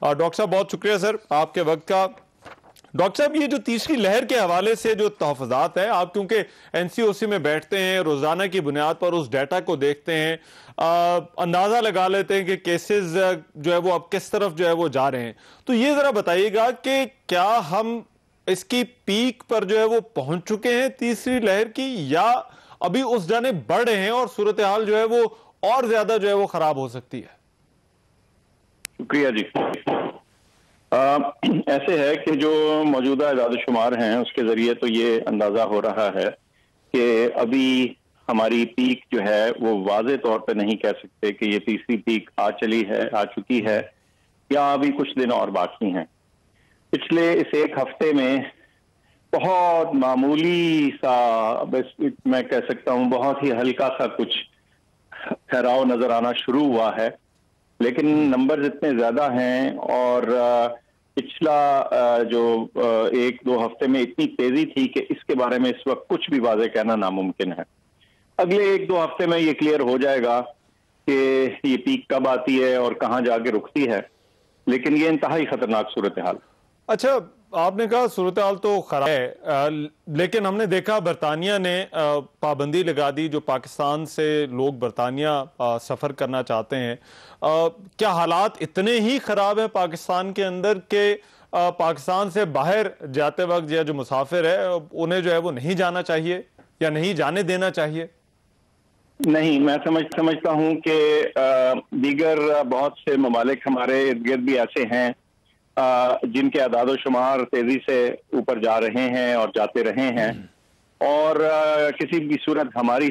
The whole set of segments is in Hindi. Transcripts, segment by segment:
डॉक्टर साहब बहुत शुक्रिया सर आपके वक्त का। डॉक्टर साहब, ये जो तीसरी लहर के हवाले से जो तहफ़्फ़ुज़ात हैं, आप क्योंकि एनसीओसी में बैठते हैं, रोज़ाना की बुनियाद पर उस डाटा को देखते हैं, अंदाज़ा लगा लेते हैं कि केसेस जो है वो अब किस तरफ जो है वो जा रहे हैं। तो ये ज़रा बताइएगा कि क्या हम इसकी पीक पर जो है वो पहुंच चुके हैं तीसरी लहर की, या अभी उस जानिब बढ़ रहे हैं और सूरत हाल जो है वो और ज्यादा जो है वो खराब हो सकती है? शुक्रिया जी। ऐसे है कि जो मौजूदा इदाद-ओ-शुमार हैं उसके ज़रिए तो ये अंदाज़ा हो रहा है कि अभी हमारी पीक जो है वो वाज़े तौर पे नहीं कह सकते कि ये तीसरी पीक आ चुकी है या अभी कुछ दिन और बाकी हैं। पिछले इस एक हफ्ते में बहुत मामूली सा, बस मैं कह सकता हूँ बहुत ही हल्का सा कुछ ठहराव नज़र आना शुरू हुआ है, लेकिन नंबर इतने ज्यादा हैं और पिछला जो एक दो हफ्ते में इतनी तेजी थी कि इसके बारे में इस वक्त कुछ भी वाज़ेह कहना नामुमकिन है। अगले एक दो हफ्ते में ये क्लियर हो जाएगा कि ये पीक कब आती है और कहां जाके रुकती है, लेकिन ये इंतहाई खतरनाक सूरत हाल। अच्छा, आपने कहा सूरत हाल तो खराब है, लेकिन हमने देखा बरतानिया ने पाबंदी लगा दी, जो पाकिस्तान से लोग बरतानिया सफ़र करना चाहते हैं। क्या हालात इतने ही ख़राब है पाकिस्तान के अंदर के पाकिस्तान से बाहर जाते वक्त या जो मुसाफिर है उन्हें जो है वो नहीं जाना चाहिए या नहीं जाने देना चाहिए? नहीं, मैं समझता हूं कि दीगर बहुत से ममालिक हमारे इर्द गिर्द भी ऐसे हैं जिनके अदाद शुमार तेजी से ऊपर जा रहे हैं और जाते रहे हैं, और किसी भी सूरत हमारी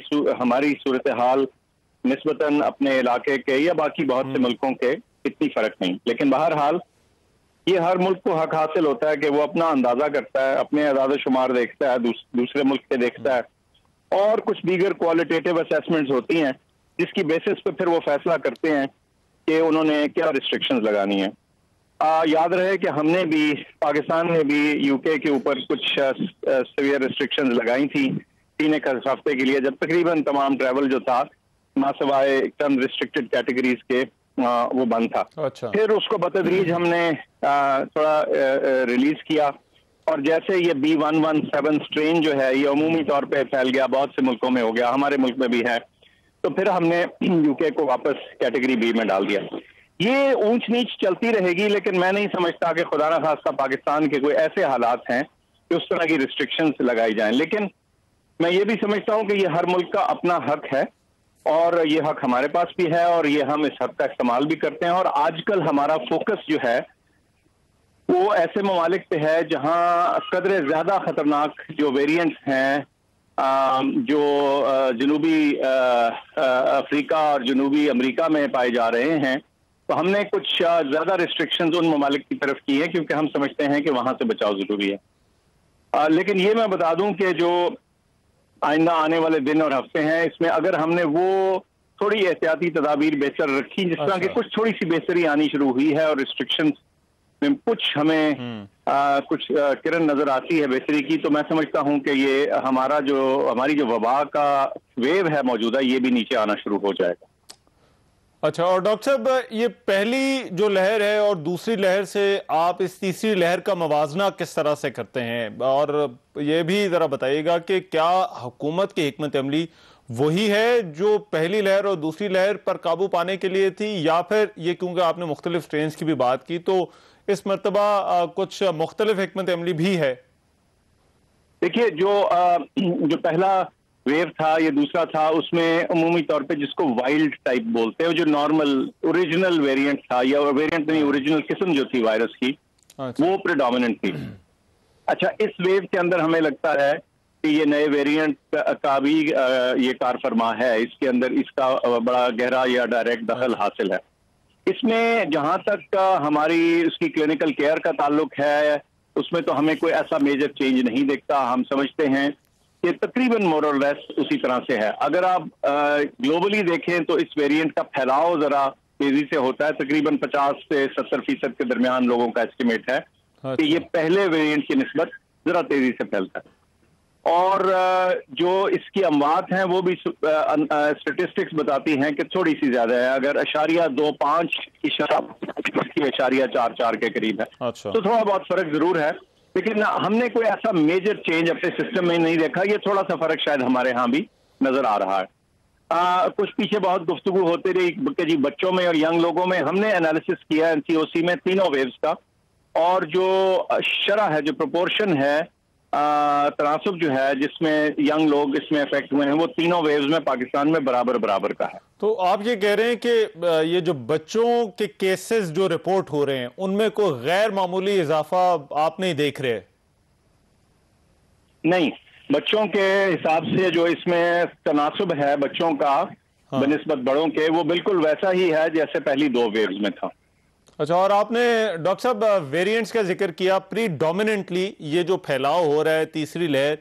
सूरत हाल निस्बतन अपने इलाके के या बाकी बहुत से मुल्कों के इतनी फर्क नहीं। लेकिन बहरहाल ये हर मुल्क को हक हासिल होता है कि वो अपना अंदाजा करता है, अपने अदाद शुमार देखता है, दूसरे मुल्क के देखता है, और कुछ दीगर क्वालिटेटिव असेसमेंट्स होती हैं जिसकी बेसिस पे फिर वो फैसला करते हैं कि उन्होंने क्या रिस्ट्रिक्शंस लगानी है। याद रहे कि हमने भी, पाकिस्तान ने भी यूके के ऊपर कुछ सीवियर रिस्ट्रिक्शंस लगाई थी 3 हफ्ते के लिए, जब तकरीबन तमाम ट्रैवल जो था ना सिवाय चंद रिस्ट्रिक्टेड कैटेगरीज के वो बंद था। अच्छा। फिर उसको बतदरीज हमने थोड़ा रिलीज किया, और जैसे ये B117 स्ट्रेन जो है ये अमूमी तौर पे फैल गया, बहुत से मुल्कों में हो गया, हमारे मुल्क में भी है, तो फिर हमने यूके को वापस कैटेगरी B में डाल दिया। ये ऊंच नीच चलती रहेगी, लेकिन मैं नहीं समझता कि खुदा ना खास्ता पाकिस्तान के कोई ऐसे हालात हैं कि उस तरह की रिस्ट्रिक्शंस लगाई जाएं। लेकिन मैं ये भी समझता हूं कि ये हर मुल्क का अपना हक है, और ये हक हमारे पास भी है, और ये हम इस हक का इस्तेमाल भी करते हैं। और आजकल हमारा फोकस जो है वो ऐसे ममालिक पे है जहां कदरे ज्यादा खतरनाक जो वेरिएंट्स हैं, जो जनूबी अफ्रीका और जनूबी अमेरिका में पाए जा रहे हैं, तो हमने कुछ ज्यादा रिस्ट्रिक्शंस उन ममालिक की तरफ की है क्योंकि हम समझते हैं कि वहां से बचाव जरूरी है। लेकिन ये मैं बता दूं कि जो आइंदा आने वाले दिन और हफ्ते हैं, इसमें अगर हमने वो थोड़ी एहतियाती तदाबीर बेहतर रखी, जिस तरह की कुछ थोड़ी सी बेहतरी आनी शुरू हुई है और रिस्ट्रिक्शंस में कुछ हमें कुछ किरण नजर आती है बेहतरी की, तो मैं समझता हूं कि ये हमारी जो वबा का वेव है मौजूदा, ये भी नीचे आना शुरू हो जाएगा। अच्छा, और डॉक्टर साहब, ये पहली जो लहर है और दूसरी लहर से आप इस तीसरी लहर का मवाजना किस तरह से करते हैं, और ये भी जरा बताइएगा कि क्या हुकूमत की हिकमत अमली वही है जो पहली लहर और दूसरी लहर पर काबू पाने के लिए थी, या फिर ये, क्योंकि आपने मुख्तलिफ स्ट्रेन्स की भी बात की, तो इस मरतबा कुछ मुख्तलिफ हिकमत अमली भी है? देखिए, जो पहला वेव था, ये दूसरा था, उसमें अमूमी तौर पे जिसको वाइल्ड टाइप बोलते हैं, जो नॉर्मल ओरिजिनल वेरिएंट था, या वेरिएंट नहीं, ओरिजिनल किस्म जो थी वायरस की, वो प्रेडोमिनेंट थी। अच्छा, इस वेव के अंदर हमें लगता है कि ये नए वेरिएंट का भी ये कारफरमा है, इसके अंदर इसका बड़ा गहरा या डायरेक्ट दखल हासिल है। इसमें जहां तक हमारी उसकी क्लिनिकल केयर का ताल्लुक है, उसमें तो हमें कोई ऐसा मेजर चेंज नहीं दिखता। हम समझते हैं कि तकरीबन मोर और लेस उसी तरह से है। अगर आप ग्लोबली देखें तो इस वेरिएंट का फैलाव जरा तेजी से होता है, तकरीबन 50 से 70% के दरमियान लोगों का एस्टिमेट है कि ये पहले वेरिएंट की निस्बत जरा तेजी से फैलता है। और जो इसकी अमवात हैं वो भी स्टेटिस्टिक्स बताती हैं कि थोड़ी सी ज्यादा है। अगर 0.25 की शराब 0.44 के करीब है। अच्छा। तो थोड़ा बहुत फर्क जरूर है, लेकिन हमने कोई ऐसा मेजर चेंज अपने सिस्टम में नहीं देखा। ये थोड़ा सा फर्क शायद हमारे यहाँ भी नजर आ रहा है। कुछ पीछे बहुत गुफ्तगू होती रही कि जी बच्चों में और यंग लोगों में। हमने एनालिसिस किया एनसीओसी में तीनों वेव्स का, और जो शरह है, जो प्रोपोर्शन है, तनासुब जो है जिसमें यंग लोग इसमें इफेक्ट हुए हैं, वो तीनों वेव्स में पाकिस्तान में बराबर बराबर का है। तो आप ये कह रहे हैं कि ये जो बच्चों के केसेस जो रिपोर्ट हो रहे हैं उनमें कोई गैर मामूली इजाफा आप नहीं देख रहे? नहीं, बच्चों के हिसाब से जो इसमें तनासुब है बच्चों का बनिस्बत बड़ों के, वो बिल्कुल वैसा ही है जैसे पहली दो वेव्स में था। अच्छा, और आपने डॉक्टर साहब वेरिएंट्स का जिक्र किया, प्रीडोमिनेंटली ये जो फैलाव हो रहा है तीसरी लहर,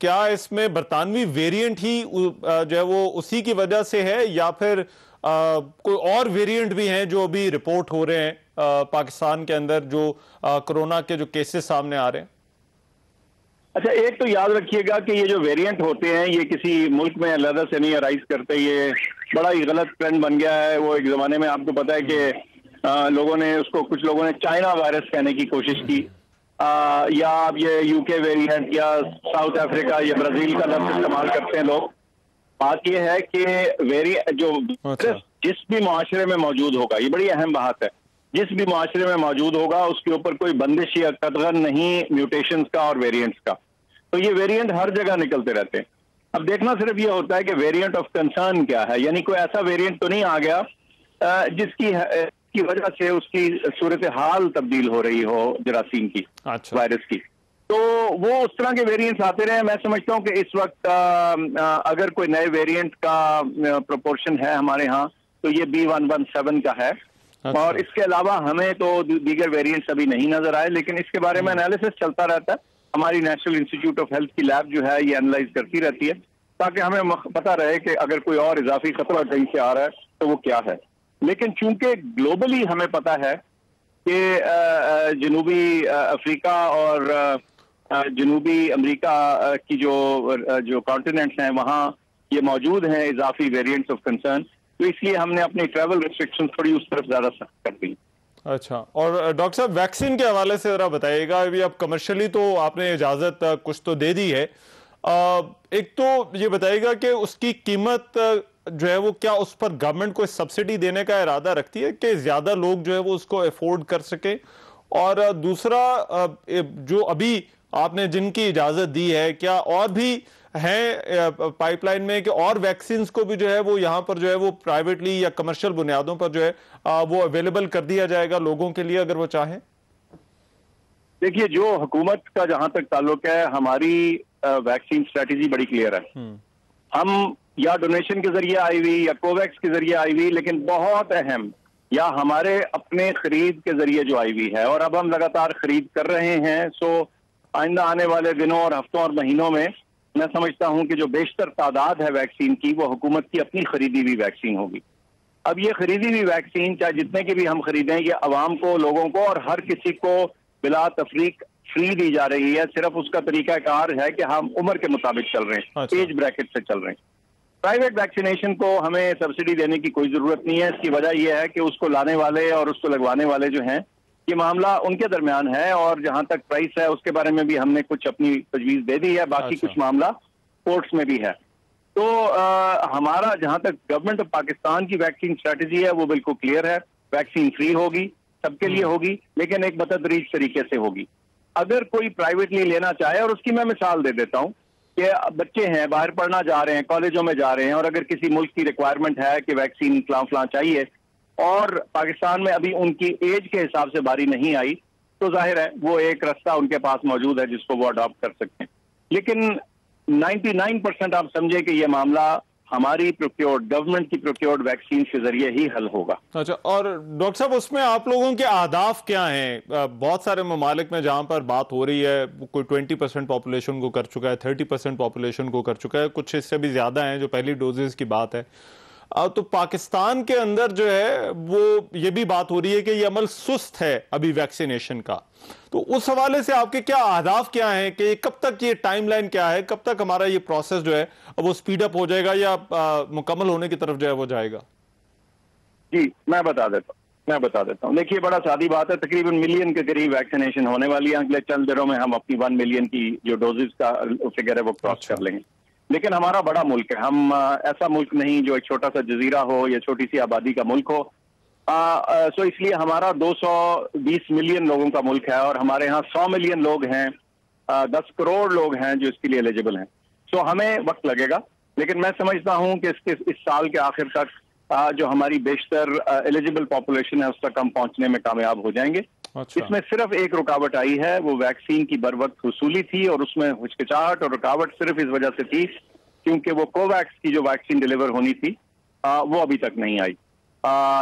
क्या इसमें बरतानवी वेरिएंट ही जो है वो उसी की वजह से है, या फिर कोई और वेरिएंट भी हैं जो अभी रिपोर्ट हो रहे हैं पाकिस्तान के अंदर, जो कोरोना के जो केसेस सामने आ रहे हैं? अच्छा, एक तो याद रखिएगा कि ये जो वेरिएंट होते हैं ये किसी मुल्क में अलग से नहीं अराइज करते। ये बड़ा ही गलत ट्रेंड बन गया है। वो एक जमाने में आपको पता है कि लोगों ने उसको, कुछ लोगों ने चाइना वायरस कहने की कोशिश की, या अब ये यूके वेरिएंट या साउथ अफ्रीका या ब्राजील का लफ्ज इस्तेमाल करते हैं लोग। बात ये है कि जो जिस भी मुआशरे में मौजूद होगा, ये बड़ी अहम बात है, जिस भी मुआशरे में मौजूद होगा उसके ऊपर कोई बंदिश या कतगन नहीं म्यूटेशंस का और वेरिएंट्स का। तो ये वेरिएंट हर जगह निकलते रहते हैं। अब देखना सिर्फ ये होता है कि वेरिएंट ऑफ कंसर्न क्या है, यानी कोई ऐसा वेरिएंट तो नहीं आ गया जिसकी वजह से उसकी सूरत हाल तब्दील हो रही हो जरासीम की, अच्छा, वायरस की। तो वो उस तरह के वेरिएंट्स आते रहे। मैं समझता हूँ कि इस वक्त अगर कोई नए वेरिएंट का प्रोपोर्शन है हमारे यहाँ तो ये B117 का है। अच्छा। और इसके अलावा हमें तो दीगर वेरिएंट्स अभी नहीं नजर आए, लेकिन इसके बारे में एनालिसिस चलता रहता है। हमारी नेशनल इंस्टीट्यूट ऑफ हेल्थ की लैब जो है ये एनालाइज करती रहती है, ताकि हमें पता रहे कि अगर कोई और इजाफी खतरा कहीं से आ रहा है तो वो क्या है। लेकिन चूंकि ग्लोबली हमें पता है कि जनूबी अफ्रीका और जनूबी अमेरिका की जो कॉन्टिनेंट्स हैं वहाँ ये मौजूद हैं इजाफी वेरिएंट्स ऑफ कंसर्न, तो इसलिए हमने अपनी ट्रैवल रिस्ट्रिक्शन थोड़ी उस तरफ ज्यादा सख्त कर दी। अच्छा, और डॉक्टर साहब वैक्सीन के हवाले से जरा बताइएगा। अभी अब कमर्शियली तो आपने इजाजत कुछ तो दे दी है, एक तो ये बताइएगा कि उसकी कीमत जो है वो क्या उस पर गवर्नमेंट को सब्सिडी देने का इरादा रखती है कि ज्यादा लोग जो है वो उसको अफोर्ड कर सके, और दूसरा जो अभी आपने जिनकी इजाजत दी है क्या और भी हैं पाइपलाइन में कि और वैक्सीन को भी जो है वो यहाँ पर जो है वो प्राइवेटली या कमर्शियल बुनियादों पर जो है वो अवेलेबल कर दिया जाएगा लोगों के लिए अगर वो चाहें? देखिए, जो हुकूमत का जहां तक ताल्लुक है, हमारी वैक्सीन स्ट्रेटेजी बड़ी क्लियर है। हम या डोनेशन के जरिए आई हुई या कोवैक्स के जरिए आई हुई, लेकिन बहुत अहम या हमारे अपने खरीद के जरिए जो आई हुई है, और अब हम लगातार खरीद कर रहे हैं। सो आइंदा आने वाले दिनों और हफ्तों और महीनों में मैं समझता हूं कि जो बेशतर तादाद है वैक्सीन की वो हुकूमत की अपनी खरीदी हुई वैक्सीन होगी। अब ये खरीदी हुई वैक्सीन चाहे जितने की भी हम खरीदें, ये अवाम को, लोगों को और हर किसी को बिला तफरीक फ्री दी जा रही है। सिर्फ उसका तरीकाकार है कि हम उम्र के मुताबिक चल रहे हैं, अच्छा। एज ब्रैकेट से चल रहे हैं। प्राइवेट वैक्सीनेशन को हमें सब्सिडी देने की कोई जरूरत नहीं है। इसकी वजह यह है कि उसको लाने वाले और उसको लगवाने वाले जो हैं, ये मामला उनके दरमियान है, और जहां तक प्राइस है उसके बारे में भी हमने कुछ अपनी तजवीज दे दी है। बाकी कुछ मामला कोर्ट्स में भी है। तो हमारा जहां तक गवर्नमेंट ऑफ पाकिस्तान की वैक्सीन स्ट्रेटेजी है वो बिल्कुल क्लियर है। वैक्सीन फ्री होगी, सबके लिए होगी, लेकिन एक मतदरीज तरीके से होगी। अगर कोई प्राइवेटली लेना चाहे, और उसकी मैं मिसाल दे देता हूँ कि बच्चे हैं, बाहर पढ़ना जा रहे हैं, कॉलेजों में जा रहे हैं, और अगर किसी मुल्क की रिक्वायरमेंट है कि वैक्सीन फलां चाहिए और पाकिस्तान में अभी उनकी एज के हिसाब से बारी नहीं आई, तो जाहिर है वो एक रास्ता उनके पास मौजूद है जिसको वो अडॉप्ट कर सकते हैं। लेकिन 99% आप समझे कि ये मामला हमारी प्रोक्योर्ड, गवर्नमेंट की प्रोक्योर्ड वैक्सीन के जरिए ही हल होगा। अच्छा, और डॉक्टर साहब उसमें आप लोगों के अहदाफ क्या हैं? बहुत सारे ममालिक में जहां पर बात हो रही है कोई 20% पॉपुलेशन को कर चुका है, 30% पॉपुलेशन को कर चुका है, कुछ इससे भी ज्यादा हैं जो पहली डोजेस की बात है। तो पाकिस्तान के अंदर जो है वो ये भी बात हो रही है कि ये अमल सुस्त है अभी वैक्सीनेशन का। तो उस हवाले से आपके क्या अहदाफ क्या हैं कि कब तक ये टाइमलाइन क्या है, कब तक हमारा ये प्रोसेस जो है अब वो स्पीड अप हो जाएगा या मुकम्मल होने की तरफ जो है वो जाएगा? जी, मैं बता देता हूँ। देखिए, बड़ा सादी बात है, तकरीबन मिलियन के करीब वैक्सीनेशन होने वाली है। अगले चंद दिनों में हम अपनी 1 मिलियन की जो डोजेस का फिगर है वो क्रॉस कर लेंगे। लेकिन हमारा बड़ा मुल्क है, हम ऐसा मुल्क नहीं जो एक छोटा सा जजीरा हो या छोटी सी आबादी का मुल्क हो। सो इसलिए हमारा 220 मिलियन लोगों का मुल्क है और हमारे यहाँ 100 मिलियन लोग हैं, 10 करोड़ लोग हैं जो इसके लिए एलिजिबल हैं। सो हमें वक्त लगेगा, लेकिन मैं समझता हूँ कि इस साल के आखिर तक जो हमारी बेशतर एलिजिबल पॉपुलेशन है उस तक हम पहुंचने में कामयाब हो जाएंगे। अच्छा। इसमें सिर्फ एक रुकावट आई है, वो वैक्सीन की बर वक्त वसूली थी और उसमें हिचकिचाहट और रुकावट सिर्फ इस वजह से थी क्योंकि वो कोवैक्स की जो वैक्सीन डिलीवर होनी थी वो अभी तक नहीं आई।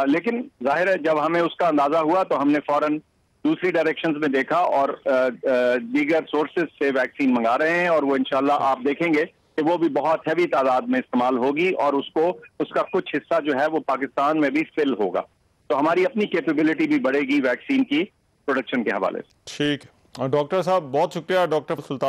लेकिन जाहिर है जब हमें उसका अंदाजा हुआ तो हमने फौरन दूसरी डायरेक्शंस में देखा और दीगर सोर्सेज से वैक्सीन मंगा रहे हैं और वो इंशाल्लाह आप देखेंगे कि वो भी बहुत हैवी तादाद में इस्तेमाल होगी और उसका कुछ हिस्सा जो है वो पाकिस्तान में भी फिल होगा। तो हमारी अपनी कैपेबिलिटी भी बढ़ेगी वैक्सीन की प्रोडक्शन के हवाले से। ठीक है। और डॉक्टर साहब बहुत शुक्रिया, डॉक्टर सुल्तान।